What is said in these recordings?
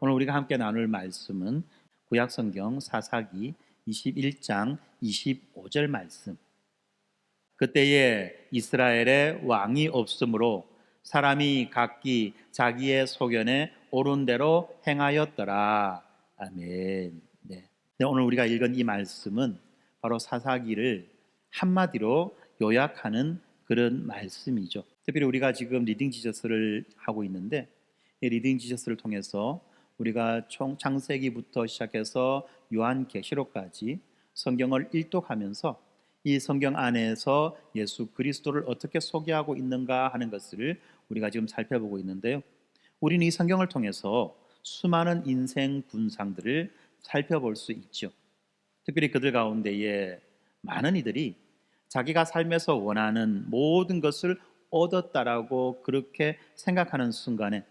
오늘 우리가 함께 나눌 말씀은 구약성경 사사기 21장 25절 말씀. 그때에 이스라엘에 왕이 없으므로 사람이 각기 자기의 소견에 옳은 대로 행하였더라. 아멘. 네. 오늘 우리가 읽은 이 말씀은 바로 사사기를 한마디로 요약하는 그런 말씀이죠. 특별히 우리가 지금 리딩 지저스를 하고 있는데, 이 리딩 지저스를 통해서 우리가 총 창세기부터 시작해서 요한계시록까지 성경을 일독하면서 이 성경 안에서 예수 그리스도를 어떻게 소개하고 있는가 하는 것을 우리가 지금 살펴보고 있는데요. 우리는 이 성경을 통해서 수많은 인생 군상들을 살펴볼 수 있죠. 특별히 그들 가운데에 많은 이들이 자기가 삶에서 원하는 모든 것을 얻었다라고 그렇게 생각하는 순간에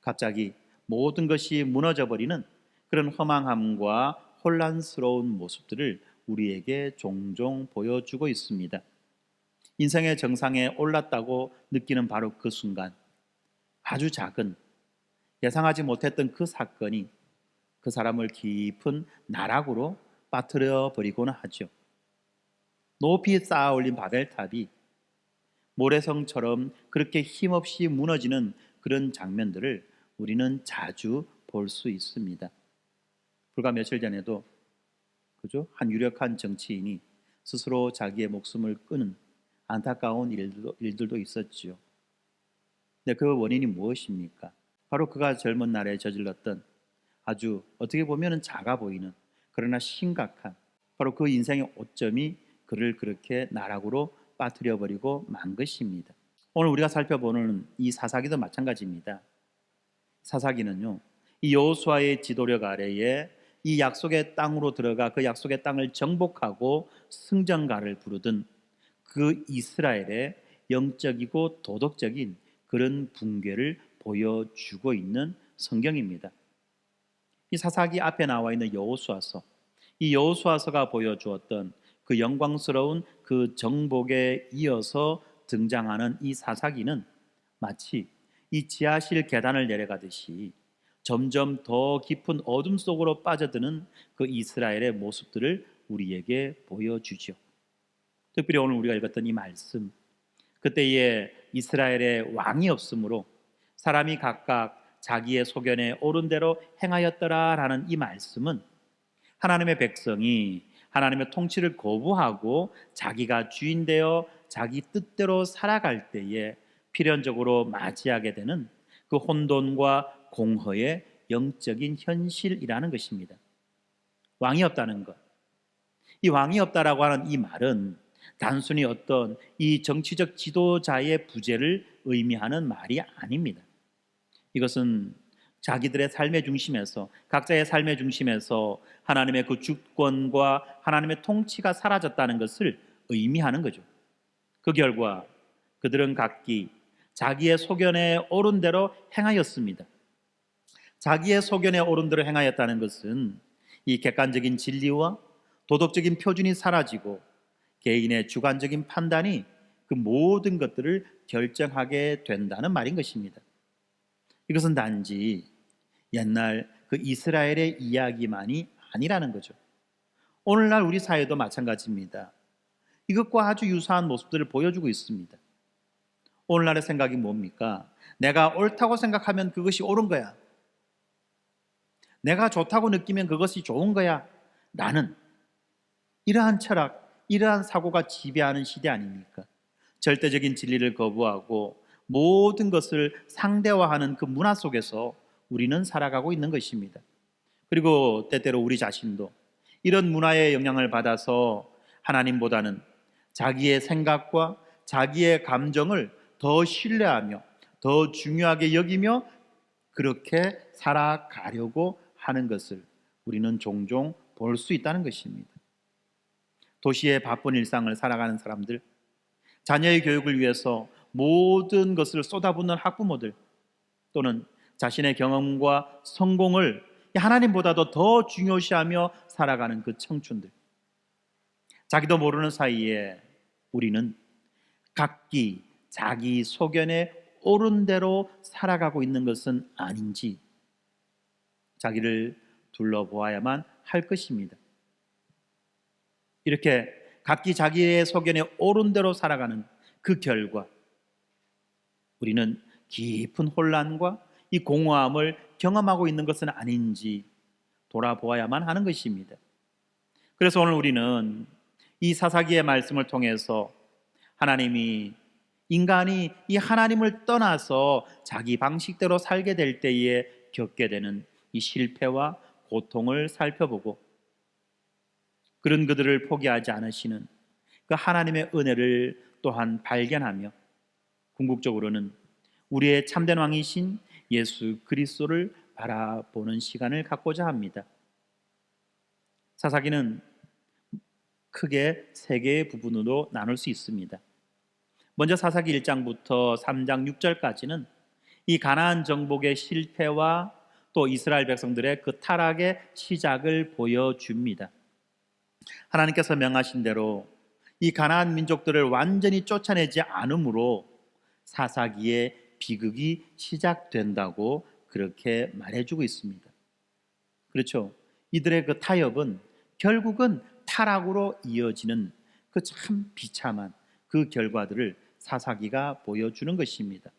갑자기 모든 것이 무너져버리는 그런 허망함과 혼란스러운 모습들을 우리에게 종종 보여주고 있습니다. 인생의 정상에 올랐다고 느끼는 바로 그 순간, 아주 작은 예상하지 못했던 그 사건이 그 사람을 깊은 나락으로 빠뜨려 버리곤 하죠. 높이 쌓아 올린 바벨탑이 모래성처럼 그렇게 힘없이 무너지는 그런 장면들을 우리는 자주 볼 수 있습니다. 불과 며칠 전에도 한 유력한 정치인이 스스로 자기의 목숨을 끊은 안타까운 일들도 있었지요. 근데 그 원인이 무엇입니까? 바로 그가 젊은 날에 저질렀던 아주 어떻게 보면 작아 보이는 그러나 심각한 바로 그 인생의 오점이 그를 그렇게 나락으로 빠뜨려 버리고 만 것입니다. 오늘 우리가 살펴보는 이 사사기도 마찬가지입니다. 사사기는요, 이 여호수아의 지도력 아래에 이 약속의 땅으로 들어가 그 약속의 땅을 정복하고 승전가를 부르던 그 이스라엘의 영적이고 도덕적인 그런 붕괴를 보여주고 있는 성경입니다. 이 사사기 앞에 나와 있는 여호수아서, 이 여호수아서가 보여주었던 그 영광스러운 그 정복에 이어서 등장하는 이 사사기는 마치 이 지하실 계단을 내려가듯이 점점 더 깊은 어둠 속으로 빠져드는 그 이스라엘의 모습들을 우리에게 보여주죠. 특별히 오늘 우리가 읽었던 이 말씀, 그때에 이스라엘의 왕이 없으므로 사람이 각각 자기의 소견에 옳은 대로 행하였더라라는 이 말씀은 하나님의 백성이 하나님의 통치를 거부하고 자기가 주인되어 자기 뜻대로 살아갈 때에 필연적으로 맞이하게 되는 그 혼돈과 공허의 영적인 현실이라는 것입니다. 왕이 없다는 것, 이 왕이 없다라고 하는 이 말은 단순히 어떤 이 정치적 지도자의 부재를 의미하는 말이 아닙니다. 이것은 자기들의 삶의 중심에서, 각자의 삶의 중심에서 하나님의 그 주권과 하나님의 통치가 사라졌다는 것을 의미하는 거죠. 그 결과 그들은 각기 자기의 소견에 옳은 대로 행하였습니다. 자기의 소견에 옳은 대로 행하였다는 것은 이 객관적인 진리와 도덕적인 표준이 사라지고 개인의 주관적인 판단이 그 모든 것들을 결정하게 된다는 말인 것입니다. 이것은 단지 옛날 그 이스라엘의 이야기만이 아니라는 거죠. 오늘날 우리 사회도 마찬가지입니다. 이것과 아주 유사한 모습들을 보여주고 있습니다. 오늘날의 생각이 뭡니까? 내가 옳다고 생각하면 그것이 옳은 거야. 내가 좋다고 느끼면 그것이 좋은 거야. 라는 이러한 철학, 이러한 사고가 지배하는 시대 아닙니까? 절대적인 진리를 거부하고 모든 것을 상대화하는 그 문화 속에서 우리는 살아가고 있는 것입니다. 그리고 때때로 우리 자신도 이런 문화의 영향을 받아서 하나님보다는 자기의 생각과 자기의 감정을 더 신뢰하며 더 중요하게 여기며 그렇게 살아가려고 하는 것을 우리는 종종 볼 수 있다는 것입니다. 도시의 바쁜 일상을 살아가는 사람들, 자녀의 교육을 위해서 모든 것을 쏟아붓는 학부모들, 또는 자신의 경험과 성공을 하나님보다도 더 중요시하며 살아가는 그 청춘들, 자기도 모르는 사이에 우리는 각기 자기 소견에 옳은 대로 살아가고 있는 것은 아닌지, 자기를 둘러보아야만 할 것입니다. 이렇게 각기 자기의 소견에 옳은 대로 살아가는 그 결과 우리는 깊은 혼란과 이 공허함을 경험하고 있는 것은 아닌지 돌아보아야만 하는 것입니다. 그래서 오늘 우리는 이 사사기의 말씀을 통해서 하나님이 인간이 이 하나님을 떠나서 자기 방식대로 살게 될 때에 겪게 되는 이 실패와 고통을 살펴보고 그런 그들을 포기하지 않으시는 그 하나님의 은혜를 또한 발견하며 궁극적으로는 우리의 참된 왕이신 예수 그리스도를 바라보는 시간을 갖고자 합니다. 사사기는 크게 세 개의 부분으로 나눌 수 있습니다. 먼저 사사기 1장부터 3장 6절까지는 이 가나안 정복의 실패와 또 이스라엘 백성들의 그 타락의 시작을 보여줍니다. 하나님께서 명하신 대로 이 가나안 민족들을 완전히 쫓아내지 않으므로 사사기의 비극이 시작된다고 그렇게 말해주고 있습니다. 그렇죠. 이들의 그 타협은 결국은 타락으로 이어지는 그 참 비참한 그 결과들을 사사기가 보여주는 것입니다.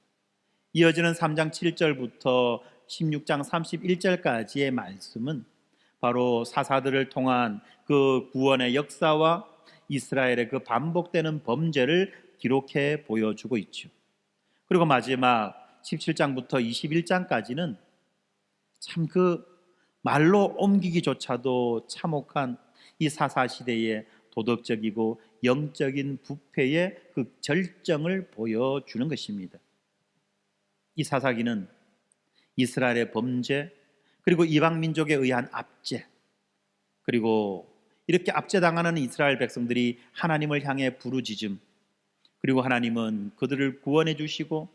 이어지는 3장 7절부터 16장 31절까지의 말씀은 바로 사사들을 통한 그 구원의 역사와 이스라엘의 그 반복되는 범죄를 기록해 보여주고 있죠. 그리고 마지막 17장부터 21장까지는 참 그 말로 옮기기조차도 참혹한 이 사사시대의 도덕적이고 영적인 부패의 그 절정을 보여주는 것입니다. 이 사사기는 이스라엘의 범죄, 그리고 이방 민족에 의한 압제, 그리고 이렇게 압제당하는 이스라엘 백성들이 하나님을 향해 부르짖음, 그리고 하나님은 그들을 구원해 주시고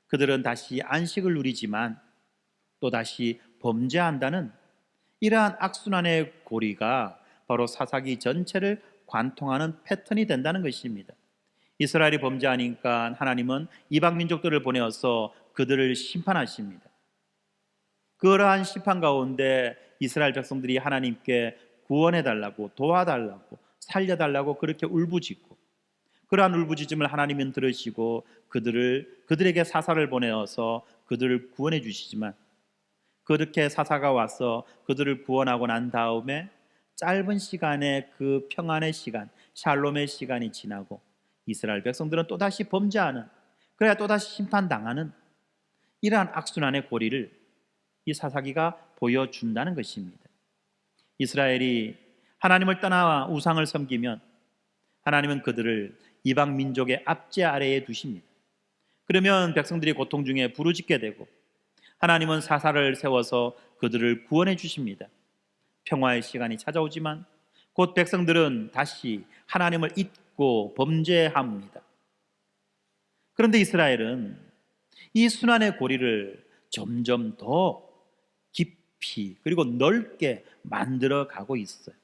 그들은 다시 안식을 누리지만 또 다시 범죄한다는 이러한 악순환의 고리가 바로 사사기 전체를 관통하는 패턴이 된다는 것입니다. 이스라엘이 범죄하니까 하나님은 이방 민족들을 보내어서 그들을 심판하십니다. 그러한 심판 가운데 이스라엘 백성들이 하나님께 구원해달라고, 도와달라고, 살려달라고 그렇게 울부짖고, 그러한 울부짖음을 하나님은 들으시고 그들에게 사사를 보내어서 그들을 구원해 주시지만, 그렇게 사사가 와서 그들을 구원하고 난 다음에 짧은 시간에 그 평안의 시간, 샬롬의 시간이 지나고 이스라엘 백성들은 또다시 범죄하는, 그래야 또다시 심판당하는 이러한 악순환의 고리를 이 사사기가 보여준다는 것입니다. 이스라엘이 하나님을 떠나 우상을 섬기면 하나님은 그들을 이방 민족의 압제 아래에 두십니다. 그러면 백성들이 고통 중에 부르짖게 되고 하나님은 사사를 세워서 그들을 구원해 주십니다. 평화의 시간이 찾아오지만 곧 백성들은 다시 하나님을 잊고 범죄합니다. 그런데 이스라엘은 이 순환의 고리를 점점 더 깊이 그리고 넓게 만들어 가고 있어요.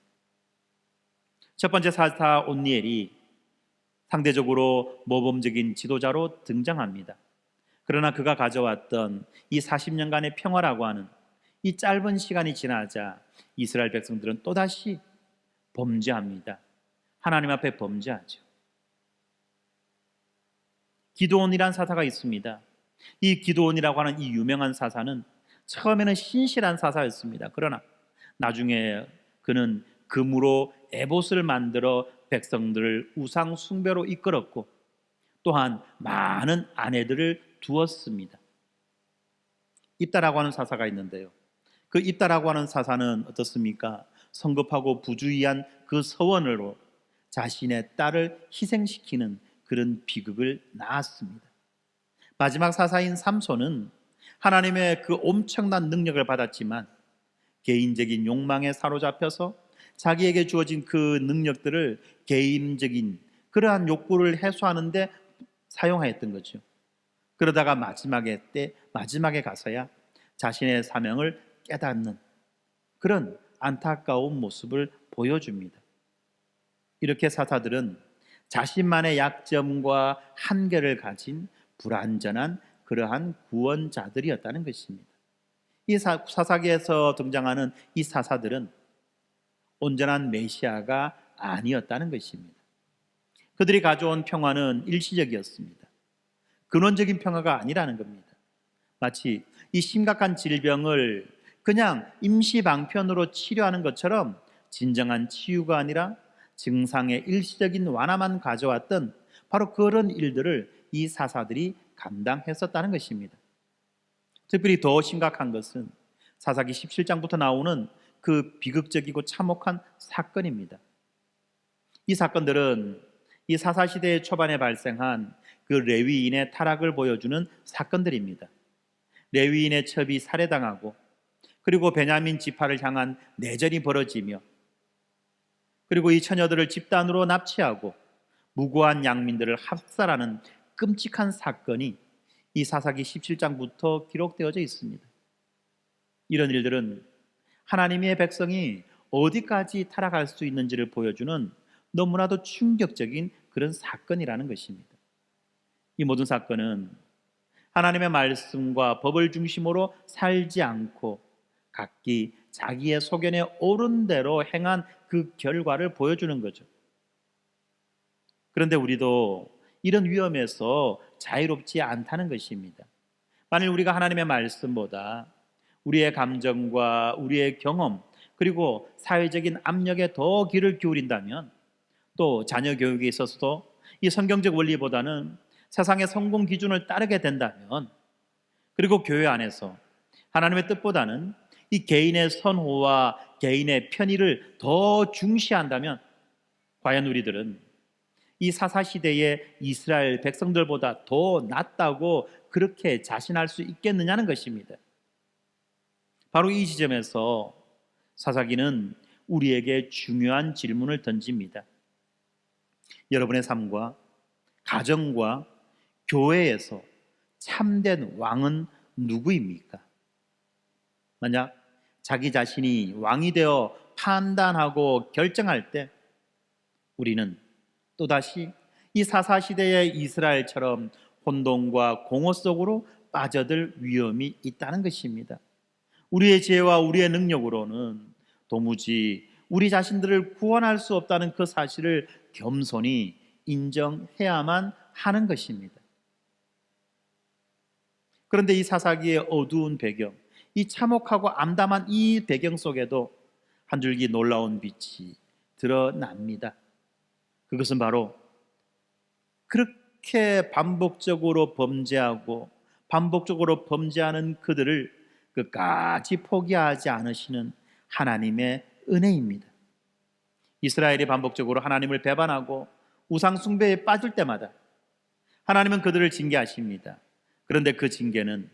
첫 번째 사사 온니엘이 상대적으로 모범적인 지도자로 등장합니다. 그러나 그가 가져왔던 이 40년간의 평화라고 하는 이 짧은 시간이 지나자 이스라엘 백성들은 또다시 범죄합니다. 하나님 앞에 범죄하죠. 기드온이란 사사가 있습니다. 이 기드온이라고 하는 이 유명한 사사는 처음에는 신실한 사사였습니다. 그러나 나중에 그는 금으로 에봇을 만들어 백성들을 우상 숭배로 이끌었고 또한 많은 아내들을 두었습니다. 입다라고 하는 사사가 있는데요, 그 입다라고 하는 사사는 어떻습니까? 성급하고 부주의한 그 서원으로 자신의 딸을 희생시키는 그런 비극을 낳았습니다. 마지막 사사인 삼손은 하나님의 그 엄청난 능력을 받았지만 개인적인 욕망에 사로잡혀서 자기에게 주어진 그 능력들을 개인적인 그러한 욕구를 해소하는 데 사용하였던 거죠. 그러다가 마지막에 가서야 자신의 사명을 깨닫는 그런 안타까운 모습을 보여줍니다. 이렇게 사사들은 자신만의 약점과 한계를 가진 불완전한 그러한 구원자들이었다는 것입니다. 이 사사기에서 등장하는 이 사사들은 온전한 메시아가 아니었다는 것입니다. 그들이 가져온 평화는 일시적이었습니다. 근원적인 평화가 아니라는 겁니다. 마치 이 심각한 질병을 그냥 임시방편으로 치료하는 것처럼 진정한 치유가 아니라 증상의 일시적인 완화만 가져왔던 바로 그런 일들을 이 사사들이 감당했었다는 것입니다. 특별히 더 심각한 것은 사사기 17장부터 나오는 그 비극적이고 참혹한 사건입니다. 이 사건들은 이 사사시대의 초반에 발생한 그 레위인의 타락을 보여주는 사건들입니다. 레위인의 첩이 살해당하고, 그리고 베냐민 지파를 향한 내전이 벌어지며, 그리고 이 처녀들을 집단으로 납치하고 무고한 양민들을 학살하는 끔찍한 사건이 이 사사기 17장부터 기록되어져 있습니다. 이런 일들은 하나님의 백성이 어디까지 타락할 수 있는지를 보여주는 너무나도 충격적인 그런 사건이라는 것입니다. 이 모든 사건은 하나님의 말씀과 법을 중심으로 살지 않고 각기 자기의 소견에 옳은 대로 행한 그 결과를 보여주는 거죠. 그런데 우리도 이런 위험에서 자유롭지 않다는 것입니다. 만일 우리가 하나님의 말씀보다 우리의 감정과 우리의 경험, 그리고 사회적인 압력에 더 귀를 기울인다면, 또 자녀 교육에 있어서도 이 성경적 원리보다는 세상의 성공 기준을 따르게 된다면, 그리고 교회 안에서 하나님의 뜻보다는 이 개인의 선호와 개인의 편의를 더 중시한다면, 과연 우리들은 이 사사시대의 이스라엘 백성들보다 더 낫다고 그렇게 자신할 수 있겠느냐는 것입니다. 바로 이 지점에서 사사기는 우리에게 중요한 질문을 던집니다. 여러분의 삶과 가정과 교회에서 참된 왕은 누구입니까? 만약 자기 자신이 왕이 되어 판단하고 결정할 때 우리는 또다시 이 사사시대의 이스라엘처럼 혼돈과 공허 속으로 빠져들 위험이 있다는 것입니다. 우리의 지혜와 우리의 능력으로는 도무지 우리 자신들을 구원할 수 없다는 그 사실을 겸손히 인정해야만 하는 것입니다. 그런데 이 사사기의 어두운 배경, 이 참혹하고 암담한 이 배경 속에도 한 줄기 놀라운 빛이 드러납니다. 그것은 바로 그렇게 반복적으로 범죄하고 반복적으로 범죄하는 그들을 끝까지 포기하지 않으시는 하나님의 은혜입니다. 이스라엘이 반복적으로 하나님을 배반하고 우상 숭배에 빠질 때마다 하나님은 그들을 징계하십니다. 그런데 그 징계는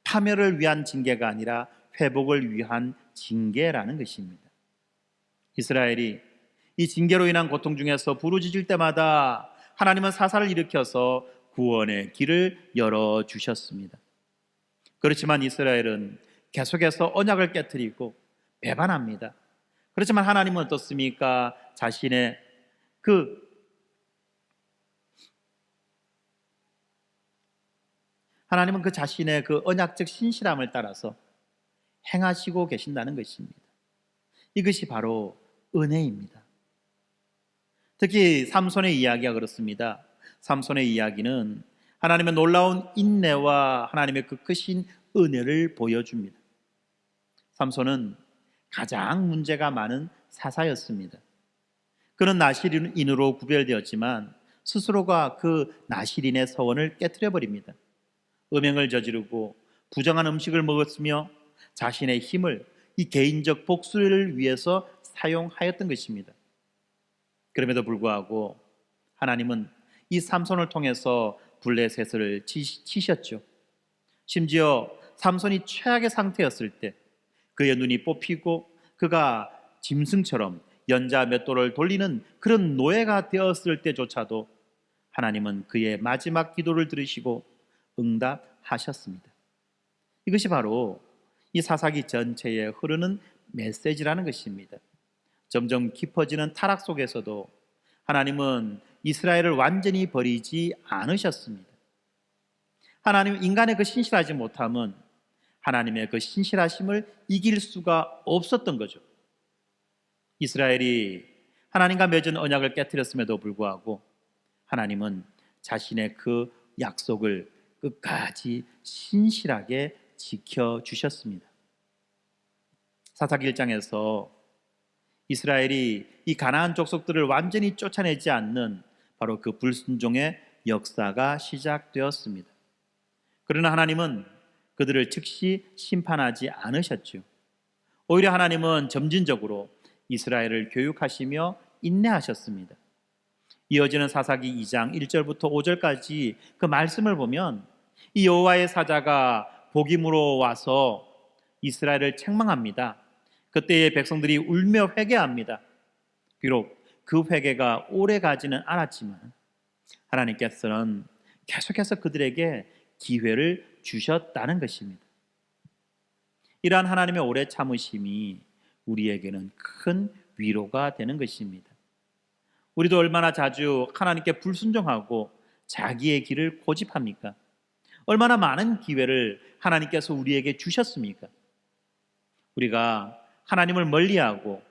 파멸을 위한 징계가 아니라 회복을 위한 징계라는 것입니다. 이스라엘이 이 징계로 인한 고통 중에서 부르짖을 때마다 하나님은 사사를 일으켜서 구원의 길을 열어주셨습니다. 그렇지만 이스라엘은 계속해서 언약을 깨트리고 배반합니다. 그렇지만 하나님은 어떻습니까? 하나님은 그 자신의 그 언약적 신실함을 따라서 행하시고 계신다는 것입니다. 이것이 바로 은혜입니다. 특히 삼손의 이야기가 그렇습니다. 삼손의 이야기는 하나님의 놀라운 인내와 하나님의 그 크신 은혜를 보여줍니다. 삼손은 가장 문제가 많은 사사였습니다. 그는 나실인으로 구별되었지만 스스로가 그 나실인의 서원을 깨트려 버립니다. 음행을 저지르고 부정한 음식을 먹었으며 자신의 힘을 이 개인적 복수를 위해서 사용하였던 것입니다. 그럼에도 불구하고 하나님은 이 삼손을 통해서 블레셋을 치셨죠. 심지어 삼손이 최악의 상태였을 때 그의 눈이 뽑히고 그가 짐승처럼 연자 맷돌을 돌리는 그런 노예가 되었을 때조차도 하나님은 그의 마지막 기도를 들으시고 응답하셨습니다. 이것이 바로 이 사사기 전체에 흐르는 메시지라는 것입니다. 점점 깊어지는 타락 속에서도 하나님은 이스라엘을 완전히 버리지 않으셨습니다. 하나님 인간의 그 신실하지 못함은 하나님의 그 신실하심을 이길 수가 없었던 거죠. 이스라엘이 하나님과 맺은 언약을 깨뜨렸음에도 불구하고 하나님은 자신의 그 약속을 끝까지 신실하게 지켜주셨습니다. 사사기 1장에서 이스라엘이 이 가나안 족속들을 완전히 쫓아내지 않는 바로 그 불순종의 역사가 시작되었습니다. 그러나 하나님은 그들을 즉시 심판하지 않으셨죠. 오히려 하나님은 점진적으로 이스라엘을 교육하시며 인내하셨습니다. 이어지는 사사기 2장 1절부터 5절까지 그 말씀을 보면 이 여호와의 사자가 복임으로 와서 이스라엘을 책망합니다. 그때의 백성들이 울며 회개합니다. 비록 그 회개가 오래 가지는 않았지만 하나님께서는 계속해서 그들에게 기회를 주셨다는 것입니다. 이러한 하나님의 오래 참으심이 우리에게는 큰 위로가 되는 것입니다. 우리도 얼마나 자주 하나님께 불순종하고 자기의 길을 고집합니까? 얼마나 많은 기회를 하나님께서 우리에게 주셨습니까? 우리가 하나님을 멀리하고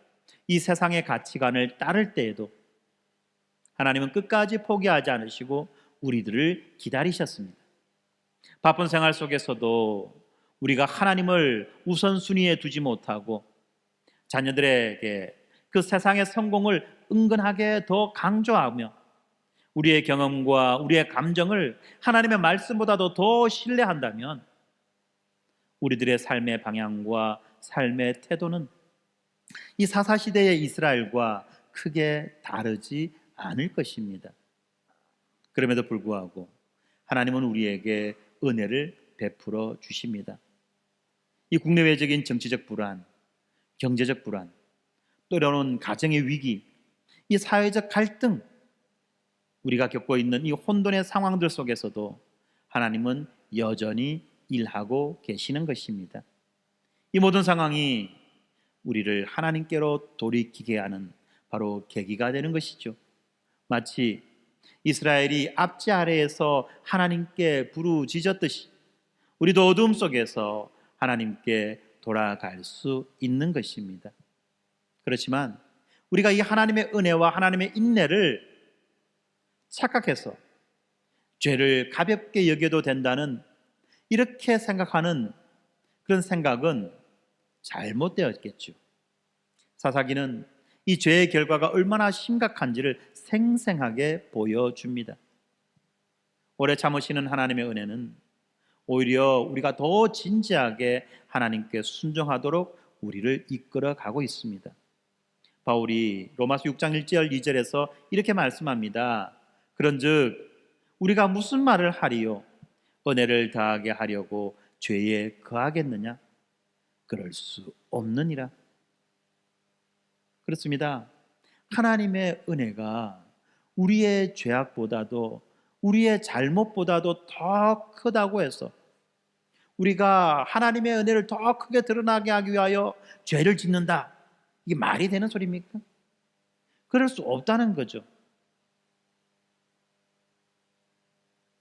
이 세상의 가치관을 따를 때에도 하나님은 끝까지 포기하지 않으시고 우리들을 기다리셨습니다. 바쁜 생활 속에서도 우리가 하나님을 우선순위에 두지 못하고 자녀들에게 그 세상의 성공을 은근하게 더 강조하며 우리의 경험과 우리의 감정을 하나님의 말씀보다도 더 신뢰한다면 우리들의 삶의 방향과 삶의 태도는 이 사사시대의 이스라엘과 크게 다르지 않을 것입니다. 그럼에도 불구하고 하나님은 우리에게 은혜를 베풀어 주십니다. 이 국내외적인 정치적 불안, 경제적 불안, 때로는 가정의 위기, 이 사회적 갈등, 우리가 겪고 있는 이 혼돈의 상황들 속에서도 하나님은 여전히 일하고 계시는 것입니다. 이 모든 상황이 우리를 하나님께로 돌이키게 하는 바로 계기가 되는 것이죠. 마치 이스라엘이 앞지 아래에서 하나님께 부르짖었듯이 우리도 어둠 속에서 하나님께 돌아갈 수 있는 것입니다. 그렇지만 우리가 이 하나님의 은혜와 하나님의 인내를 착각해서 죄를 가볍게 여겨도 된다는 이렇게 생각하는 그런 생각은 잘못되었겠죠. 사사기는 이 죄의 결과가 얼마나 심각한지를 생생하게 보여줍니다. 오래 참으시는 하나님의 은혜는 오히려 우리가 더 진지하게 하나님께 순종하도록 우리를 이끌어 가고 있습니다. 바울이 로마서 6장 1절 2절에서 이렇게 말씀합니다. 그런즉 우리가 무슨 말을 하리요? 은혜를 더하게 하려고 죄에 거하겠느냐? 그럴 수 없느니라. 그렇습니다. 하나님의 은혜가 우리의 죄악보다도 우리의 잘못보다도 더 크다고 해서 우리가 하나님의 은혜를 더 크게 드러나게 하기 위하여 죄를 짓는다. 이게 말이 되는 소리입니까? 그럴 수 없다는 거죠.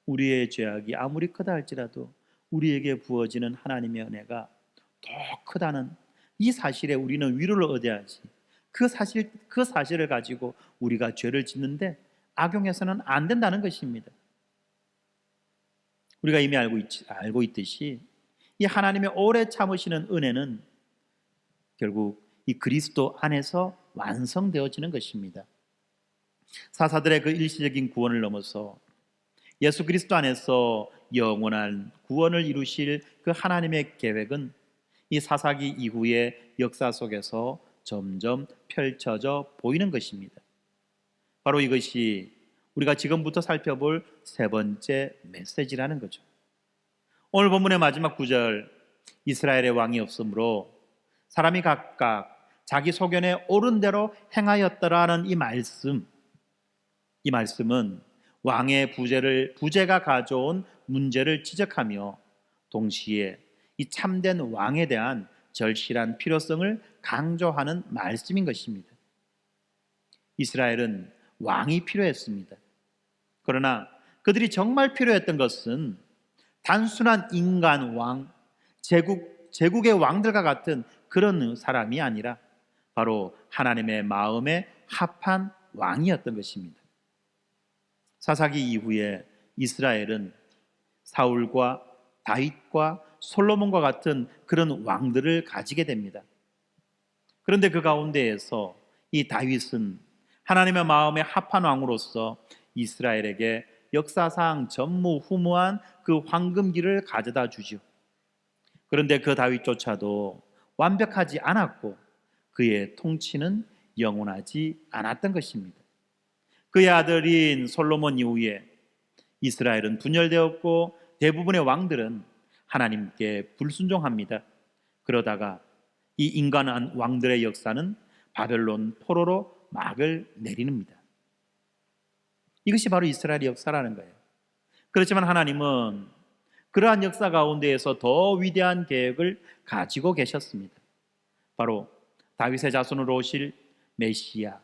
우리의 죄악이 아무리 크다 할지라도 우리에게 부어지는 하나님의 은혜가 더 크다는 이 사실에 우리는 위로를 얻어야지. 그 사실을 가지고 우리가 죄를 짓는데 악용해서는 안 된다는 것입니다. 우리가 이미 알고 있듯이 이 하나님의 오래 참으시는 은혜는 결국 이 그리스도 안에서 완성되어지는 것입니다. 사사들의 그 일시적인 구원을 넘어서 예수 그리스도 안에서 영원한 구원을 이루실 그 하나님의 계획은 이 사사기 이후의 역사 속에서 점점 펼쳐져 보이는 것입니다. 바로 이것이 우리가 지금부터 살펴볼 세 번째 메시지라는 거죠. 오늘 본문의 마지막 구절, 이스라엘의 왕이 없으므로 사람이 각각 자기 소견에 옳은 대로 행하였더라는 이 말씀은 왕의 부재가 가져온 문제를 지적하며 동시에 이 참된 왕에 대한 절실한 필요성을 강조하는 말씀인 것입니다. 이스라엘은 왕이 필요했습니다. 그러나 그들이 정말 필요했던 것은 단순한 인간 왕, 제국의 왕들과 같은 그런 사람이 아니라 바로 하나님의 마음에 합한 왕이었던 것입니다. 사사기 이후에 이스라엘은 사울과 다윗과 솔로몬과 같은 그런 왕들을 가지게 됩니다. 그런데 그 가운데에서 이 다윗은 하나님의 마음에 합한 왕으로서 이스라엘에게 역사상 전무후무한 그 황금기를 가져다 주죠. 그런데 그 다윗조차도 완벽하지 않았고 그의 통치는 영원하지 않았던 것입니다. 그의 아들인 솔로몬 이후에 이스라엘은 분열되었고 대부분의 왕들은 하나님께 불순종합니다. 그러다가 이 인간한 왕들의 역사는 바벨론 포로로 막을 내립니다. 이것이 바로 이스라엘의 역사라는 거예요. 그렇지만 하나님은 그러한 역사 가운데에서 더 위대한 계획을 가지고 계셨습니다. 바로 다윗의 자손으로 오실 메시아,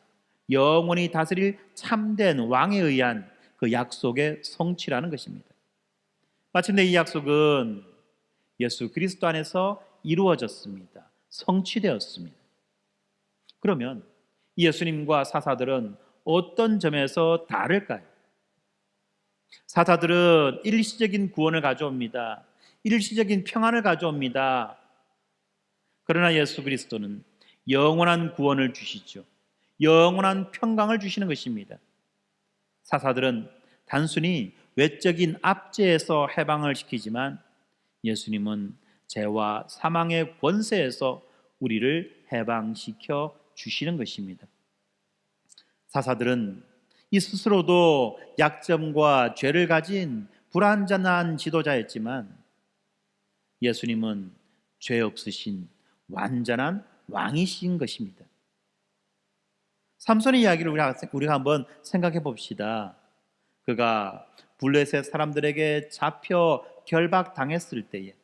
영원히 다스릴 참된 왕에 의한 그 약속의 성취라는 것입니다. 마침내 이 약속은 예수 그리스도 안에서 이루어졌습니다. 성취되었습니다. 그러면 예수님과 사사들은 어떤 점에서 다를까요? 사사들은 일시적인 구원을 가져옵니다. 일시적인 평안을 가져옵니다. 그러나 예수 그리스도는 영원한 구원을 주시죠. 영원한 평강을 주시는 것입니다. 사사들은 단순히 외적인 압제에서 해방을 시키지만 예수님은 죄와 사망의 권세에서 우리를 해방시켜 주시는 것입니다. 사사들은 이 스스로도 약점과 죄를 가진 불완전한 지도자였지만 예수님은 죄 없으신 완전한 왕이신 것입니다. 삼손의 이야기를 우리가 한번 생각해 봅시다. 그가 블레셋 사람들에게 잡혀 결박당했을 때에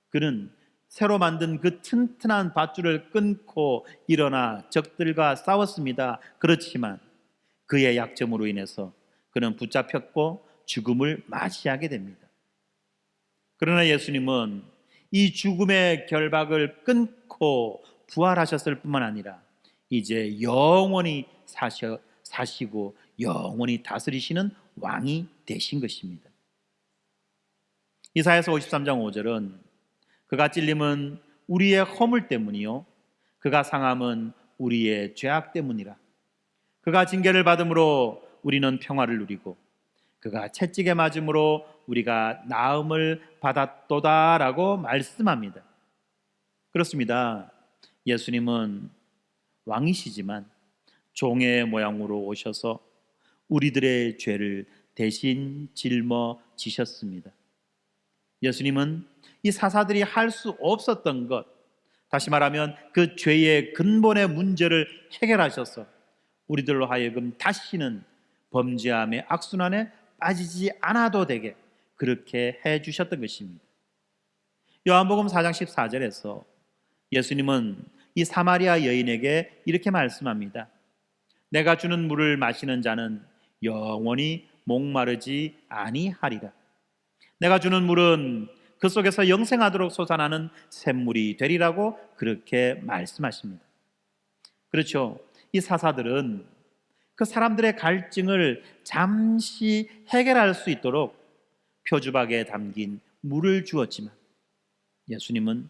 그는 새로 만든 그 튼튼한 밧줄을 끊고 일어나 적들과 싸웠습니다. 그렇지만 그의 약점으로 인해서 그는 붙잡혔고 죽음을 맞이하게 됩니다. 그러나 예수님은 이 죽음의 결박을 끊고 부활하셨을 뿐만 아니라 이제 영원히 사시고 영원히 다스리시는 왕이 되신 것입니다. 이사야서 53장 5절은 그가 찔림은 우리의 허물 때문이요 그가 상함은 우리의 죄악 때문이라. 그가 징계를 받음으로 우리는 평화를 누리고 그가 채찍에 맞음으로 우리가 나음을 받았도다라고 말씀합니다. 그렇습니다. 예수님은 왕이시지만 종의 모양으로 오셔서 우리들의 죄를 대신 짊어지셨습니다. 예수님은 이 사사들이 할 수 없었던 것, 다시 말하면 그 죄의 근본의 문제를 해결하셔서 우리들로 하여금 다시는 범죄함의 악순환에 빠지지 않아도 되게 그렇게 해주셨던 것입니다. 요한복음 4장 14절에서 예수님은 이 사마리아 여인에게 이렇게 말씀합니다. 내가 주는 물을 마시는 자는 영원히 목마르지 아니하리라. 내가 주는 물은 그 속에서 영생하도록 솟아나는 샘물이 되리라고 그렇게 말씀하십니다. 그렇죠. 이 사사들은 그 사람들의 갈증을 잠시 해결할 수 있도록 표주박에 담긴 물을 주었지만 예수님은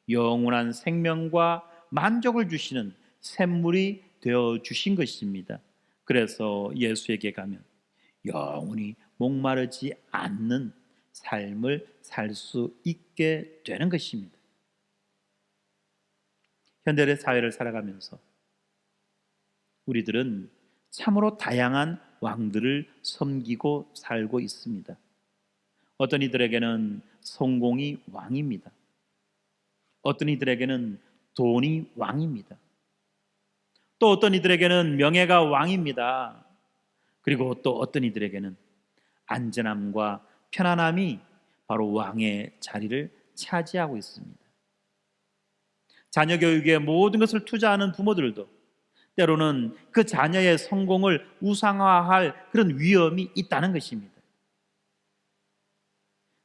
영원한 생명과 만족을 주시는 샘물이 되어 주신 것입니다. 그래서 예수에게 가면 영원히 목마르지 않는 삶을 살 수 있게 되는 것입니다. 현대의 사회를 살아가면서 우리들은 참으로 다양한 왕들을 섬기고 살고 있습니다. 어떤 이들에게는 성공이 왕입니다. 어떤 이들에게는 돈이 왕입니다. 또 어떤 이들에게는 명예가 왕입니다. 그리고 또 어떤 이들에게는 안전함과 편안함이 바로 왕의 자리를 차지하고 있습니다. 자녀 교육에 모든 것을 투자하는 부모들도 때로는 그 자녀의 성공을 우상화할 그런 위험이 있다는 것입니다.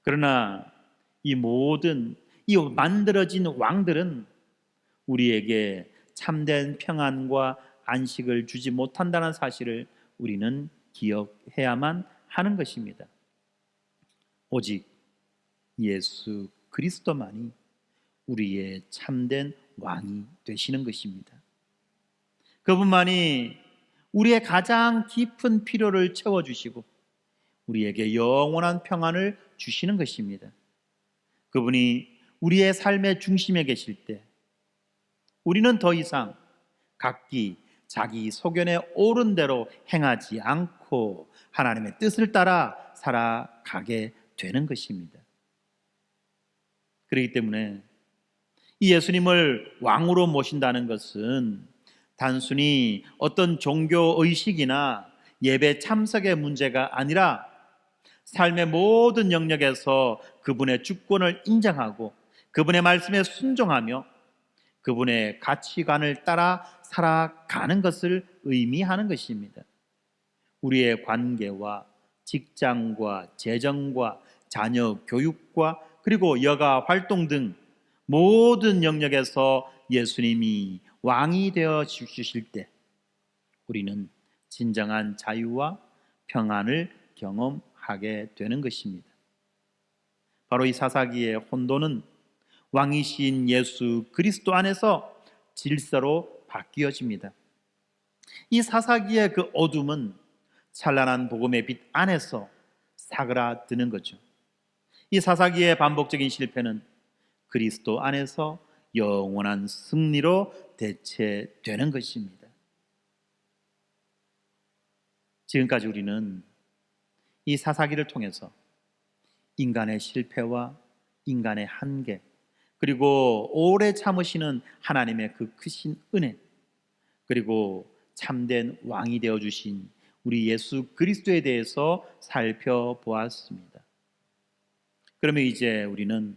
그러나 이 모든 이 만들어진 왕들은 우리에게 참된 평안과 안식을 주지 못한다는 사실을 우리는 기억해야만 하는 것입니다. 오직 예수 그리스도만이 우리의 참된 왕이 되시는 것입니다. 그분만이 우리의 가장 깊은 필요를 채워주시고 우리에게 영원한 평안을 주시는 것입니다. 그분이 우리의 삶의 중심에 계실 때 우리는 더 이상 각기 자기 소견에 옳은 대로 행하지 않고 하나님의 뜻을 따라 살아가게 되는 것입니다. 그렇기 때문에 이 예수님을 왕으로 모신다는 것은 단순히 어떤 종교 의식이나 예배 참석의 문제가 아니라 삶의 모든 영역에서 그분의 주권을 인정하고 그분의 말씀에 순종하며 그분의 가치관을 따라 살아가는 것을 의미하는 것입니다. 우리의 관계와 직장과 재정과 자녀 교육과 그리고 여가 활동 등 모든 영역에서 예수님이 왕이 되어 주실 때 우리는 진정한 자유와 평안을 경험하게 되는 것입니다. 바로 이 사사기의 혼돈은 왕이신 예수 그리스도 안에서 질서로 바뀌어집니다. 이 사사기의 그 어둠은 찬란한 복음의 빛 안에서 사그라드는 거죠. 이 사사기의 반복적인 실패는 그리스도 안에서 영원한 승리로 대체되는 것입니다. 지금까지 우리는 이 사사기를 통해서 인간의 실패와 인간의 한계, 그리고 오래 참으시는 하나님의 그 크신 은혜, 그리고 참된 왕이 되어주신 우리 예수 그리스도에 대해서 살펴보았습니다. 그러면 이제 우리는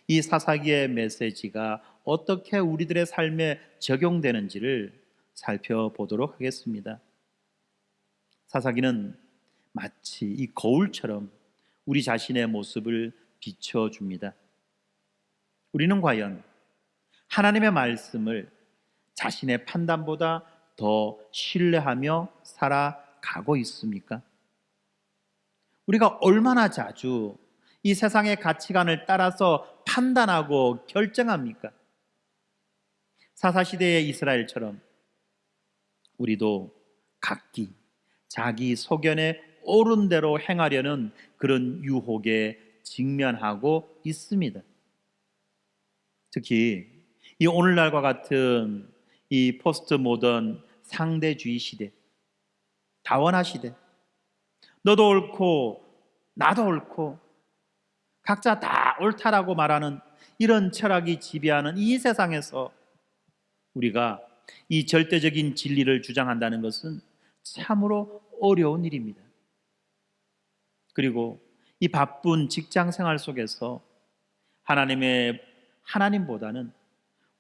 이 사사기의 메시지가 어떻게 우리들의 삶에 적용되는지를 살펴보도록 하겠습니다. 사사기는 마치 이 거울처럼 우리 자신의 모습을 비춰줍니다. 우리는 과연 하나님의 말씀을 자신의 판단보다 더 신뢰하며 살아가고 있습니까? 우리가 얼마나 자주 이 세상의 가치관을 따라서 판단하고 결정합니까? 사사시대의 이스라엘처럼 우리도 각기 자기 소견에 옳은 대로 행하려는 그런 유혹에 직면하고 있습니다. 특히 이 오늘날과 같은 이 포스트 모던 상대주의 시대, 다원화 시대, 너도 옳고 나도 옳고 각자 다 옳다라고 말하는 이런 철학이 지배하는 이 세상에서 우리가 이 절대적인 진리를 주장한다는 것은 참으로 어려운 일입니다. 그리고 이 바쁜 직장 생활 속에서 하나님보다는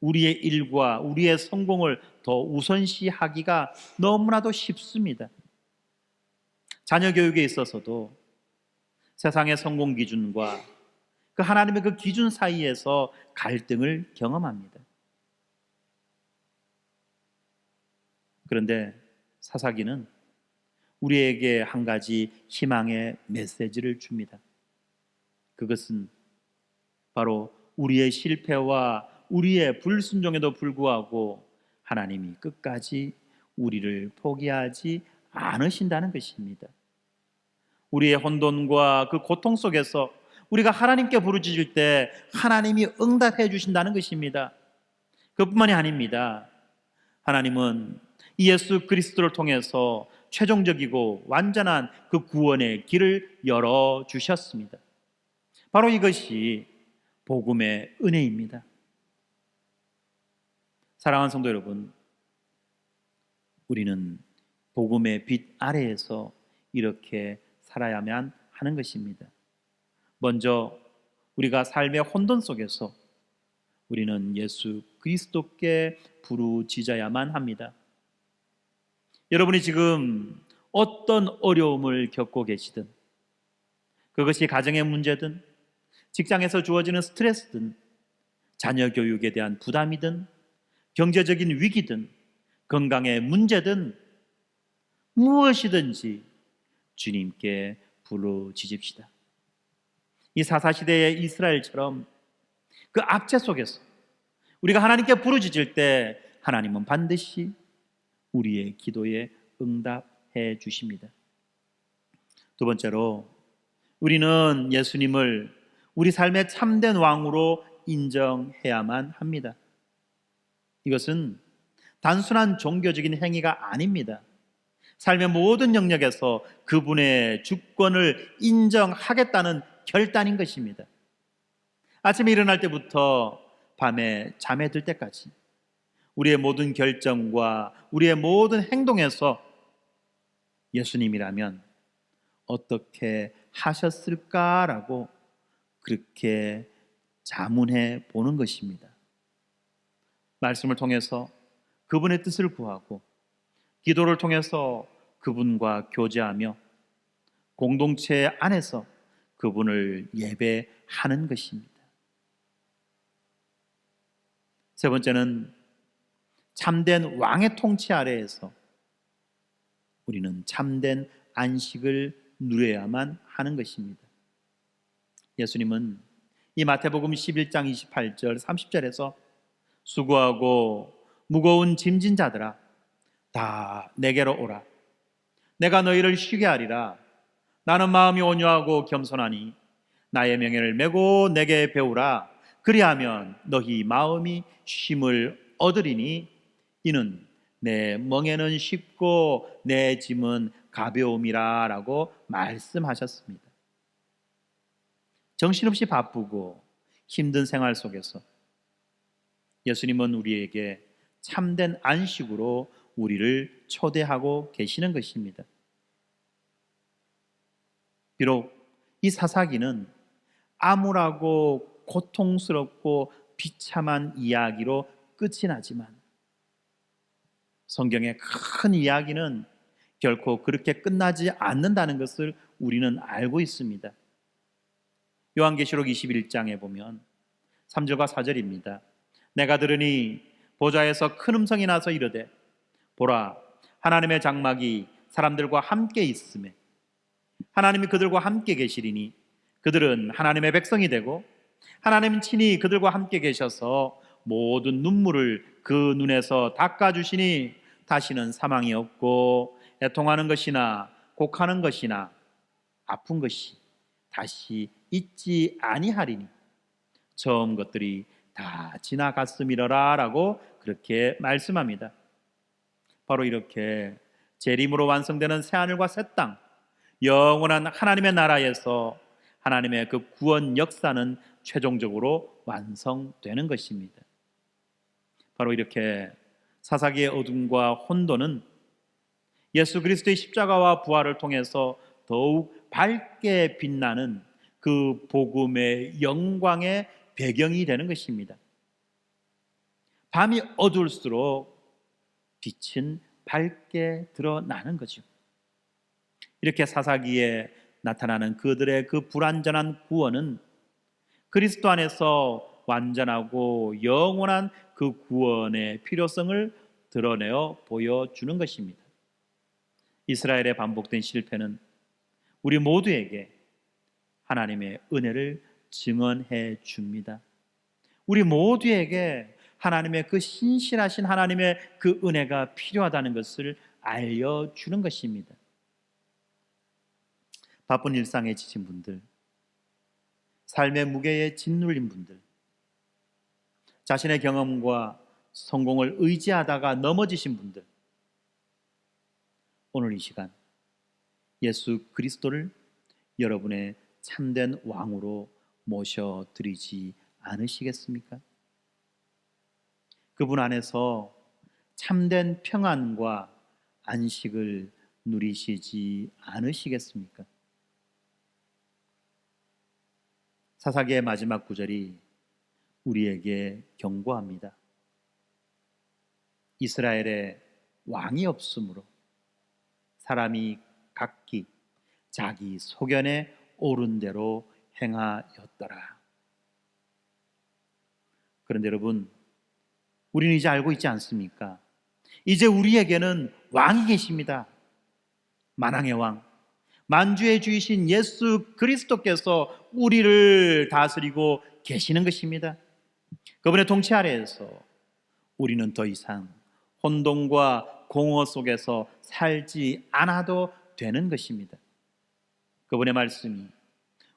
우리의 일과 우리의 성공을 더 우선시하기가 너무나도 쉽습니다. 자녀 교육에 있어서도 세상의 성공 기준과 그 하나님의 그 기준 사이에서 갈등을 경험합니다. 그런데 사사기는 우리에게 한 가지 희망의 메시지를 줍니다. 그것은 바로 우리의 실패와 우리의 불순종에도 불구하고 하나님이 끝까지 우리를 포기하지 않으신다는 것입니다. 우리의 혼돈과 그 고통 속에서 우리가 하나님께 부르짖을 때 하나님이 응답해 주신다는 것입니다. 그뿐만이 아닙니다. 하나님은 예수 그리스도를 통해서 최종적이고 완전한 그 구원의 길을 열어주셨습니다. 바로 이것이 복음의 은혜입니다. 사랑하는 성도 여러분, 우리는 복음의 빛 아래에서 이렇게 살아야만 하는 것입니다. 먼저 우리가 삶의 혼돈 속에서 우리는 예수 그리스도께 부르짖어야만 합니다. 여러분이 지금 어떤 어려움을 겪고 계시든, 그것이 가정의 문제든 직장에서 주어지는 스트레스든 자녀 교육에 대한 부담이든 경제적인 위기든 건강의 문제든 무엇이든지 주님께 부르짖읍시다. 이 사사시대의 이스라엘처럼 그 압제 속에서 우리가 하나님께 부르짖을 때 하나님은 반드시 우리의 기도에 응답해 주십니다. 두 번째로, 우리는 예수님을 우리 삶의 참된 왕으로 인정해야만 합니다. 이것은 단순한 종교적인 행위가 아닙니다. 삶의 모든 영역에서 그분의 주권을 인정하겠다는 결단인 것입니다. 아침에 일어날 때부터 밤에 잠에 들 때까지 우리의 모든 결정과 우리의 모든 행동에서 예수님이라면 어떻게 하셨을까라고 그렇게 자문해 보는 것입니다. 말씀을 통해서 그분의 뜻을 구하고 기도를 통해서 그분과 교제하며 공동체 안에서 그분을 예배하는 것입니다. 세 번째는 참된 왕의 통치 아래에서 우리는 참된 안식을 누려야만 하는 것입니다. 예수님은 이 마태복음 11장 28절 30절에서 수고하고 무거운 짐진 자들아 다 내게로 오라. 내가 너희를 쉬게 하리라. 나는 마음이 온유하고 겸손하니 나의 명예를 메고 내게 배우라. 그리하면 너희 마음이 쉼을 얻으리니 이는 내 멍에는 쉽고 내 짐은 가벼움이라 라고 말씀하셨습니다. 정신없이 바쁘고 힘든 생활 속에서 예수님은 우리에게 참된 안식으로 우리를 초대하고 계시는 것입니다. 비록 이 사사기는 암울하고 고통스럽고 비참한 이야기로 끝이 나지만 성경의 큰 이야기는 결코 그렇게 끝나지 않는다는 것을 우리는 알고 있습니다. 요한계시록 21장에 보면 3절과 4절입니다. 내가 들으니 보좌에서 큰 음성이 나서 이르되 보라, 하나님의 장막이 사람들과 함께 있으매 하나님이 그들과 함께 계시리니 그들은 하나님의 백성이 되고 하나님 친히 그들과 함께 계셔서 모든 눈물을 그 눈에서 닦아주시니 다시는 사망이 없고 애통하는 것이나 곡하는 것이나 아픈 것이 다시 있지 아니하리니 처음 것들이 다 지나갔음이러라 라고 그렇게 말씀합니다. 바로 이렇게 재림으로 완성되는 새하늘과 새 땅, 영원한 하나님의 나라에서 하나님의 그 구원 역사는 최종적으로 완성되는 것입니다. 바로 이렇게 사사기의 어둠과 혼돈은 예수 그리스도의 십자가와 부활을 통해서 더욱 밝게 빛나는 그 복음의 영광의 배경이 되는 것입니다. 밤이 어두울수록 빛은 밝게 드러나는 거죠. 이렇게 사사기에 나타나는 그들의 그 불완전한 구원은 그리스도 안에서 완전하고 영원한 그 구원의 필요성을 드러내어 보여주는 것입니다. 이스라엘의 반복된 실패는 우리 모두에게 하나님의 은혜를 증언해 줍니다. 우리 모두에게 하나님의 그 신실하신 하나님의 그 은혜가 필요하다는 것을 알려주는 것입니다. 바쁜 일상에 지친 분들, 삶의 무게에 짓눌린 분들, 자신의 경험과 성공을 의지하다가 넘어지신 분들, 오늘 이 시간 예수 그리스도를 여러분의 참된 왕으로 모셔드리지 않으시겠습니까? 그분 안에서 참된 평안과 안식을 누리시지 않으시겠습니까? 사사기의 마지막 구절이 우리에게 경고합니다. 이스라엘에 왕이 없으므로 사람이 각기 자기 소견에 옳은 대로 행하였더라. 그런데 여러분, 우리는 이제 알고 있지 않습니까? 이제 우리에게는 왕이 계십니다. 만왕의 왕, 만주의 주이신 예수 그리스도께서 우리를 다스리고 계시는 것입니다. 그분의 통치 아래에서 우리는 더 이상 혼돈과 공허 속에서 살지 않아도 되는 것입니다. 그분의 말씀이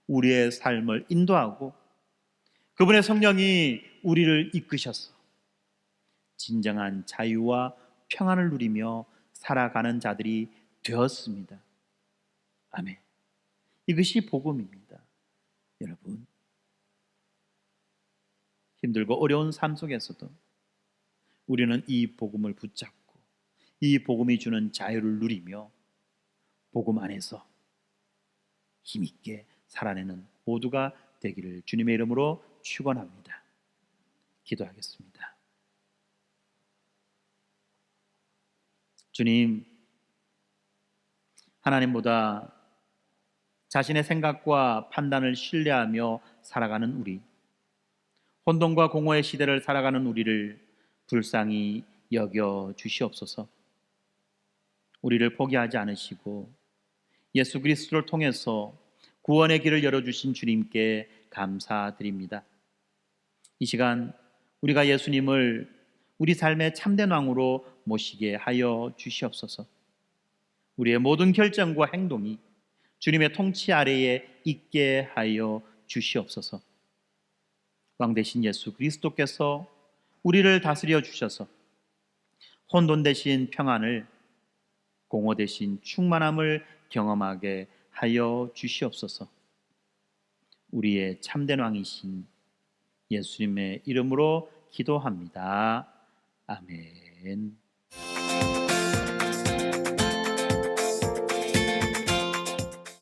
우리의 삶을 인도하고 그분의 성령이 우리를 이끄셔서 진정한 자유와 평안을 누리며 살아가는 자들이 되었습니다. 아멘. 이것이 복음입니다. 여러분, 힘들고 어려운 삶 속에서도 우리는 이 복음을 붙잡고 이 복음이 주는 자유를 누리며 복음 안에서 힘있게 살아내는 모두가 되기를 주님의 이름으로 축원합니다. 기도하겠습니다. 주님, 하나님보다 자신의 생각과 판단을 신뢰하며 살아가는 우리, 혼돈과 공허의 시대를 살아가는 우리를 불쌍히 여겨 주시옵소서. 우리를 포기하지 않으시고 예수 그리스도를 통해서 구원의 길을 열어주신 주님께 감사드립니다. 이 시간 우리가 예수님을 우리 삶의 참된 왕으로 모시게 하여 주시옵소서. 우리의 모든 결정과 행동이 주님의 통치 아래에 있게 하여 주시옵소서. 왕 되신 예수 그리스도께서 우리를 다스려 주셔서 혼돈 대신 평안을, 공허 대신 충만함을 경험하게 하여 주시옵소서. 우리의 참된 왕이신 예수님의 이름으로 기도합니다. 아멘.